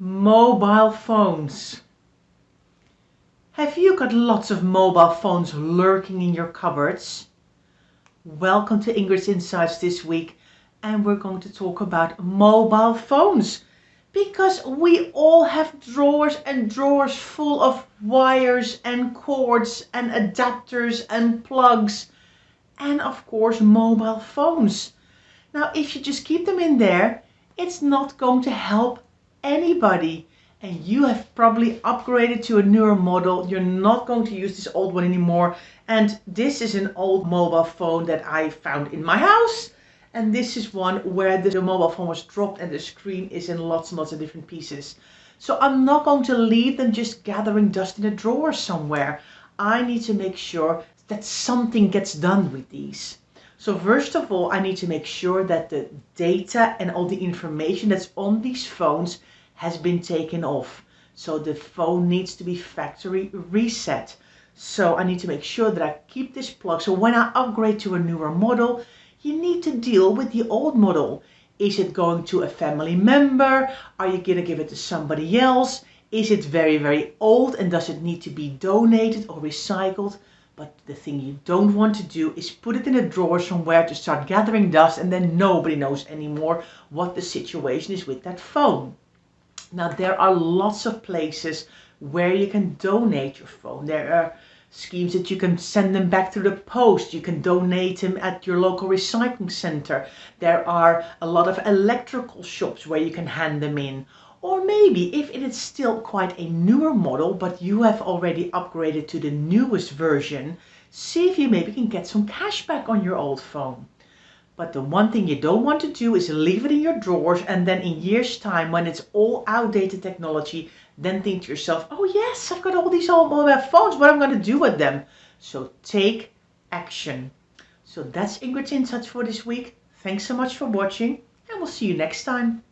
Mobile phones. Have you got lots of mobile phones lurking in your cupboards? Welcome to Ingrid's Insights this week, and we're going to talk about mobile phones because we all have drawers and drawers full of wires and cords and adapters and plugs and of course mobile phones. Now if you just keep them in there, it's not going to help anybody. And you have probably upgraded to a newer model. You're not going to use this old one anymore. And this is an old mobile phone that I found in my house. And this is one where the mobile phone was dropped and the screen is in lots and lots of different pieces. So I'm not going to leave them just gathering dust in a drawer somewhere. I need to make sure that something gets done with these. So first of all, I need to make sure that the data and all the information that's on these phones has been taken off. So the phone needs to be factory reset. So I need to make sure that I keep this plug. So when I upgrade to a newer model, you need to deal with the old model. Is it going to a family member? Are you going to give it to somebody else? Is it very, very old and does it need to be donated or recycled? But the thing you don't want to do is put it in a drawer somewhere to start gathering dust and then nobody knows anymore what the situation is with that phone. Now there are lots of places where you can donate your phone. There are schemes that you can send them back through the post. You can donate them at your local recycling center. There are a lot of electrical shops where you can hand them in. Or maybe if it is still quite a newer model, but you have already upgraded to the newest version, see if you maybe can get some cash back on your old phone. But the one thing you don't want to do is leave it in your drawers and then in years' time, when it's all outdated technology, then think to yourself, oh yes, I've got all these old mobile phones, what am I going to do with them? So take action. So that's Ingrid's Insights for this week. Thanks so much for watching and we'll see you next time.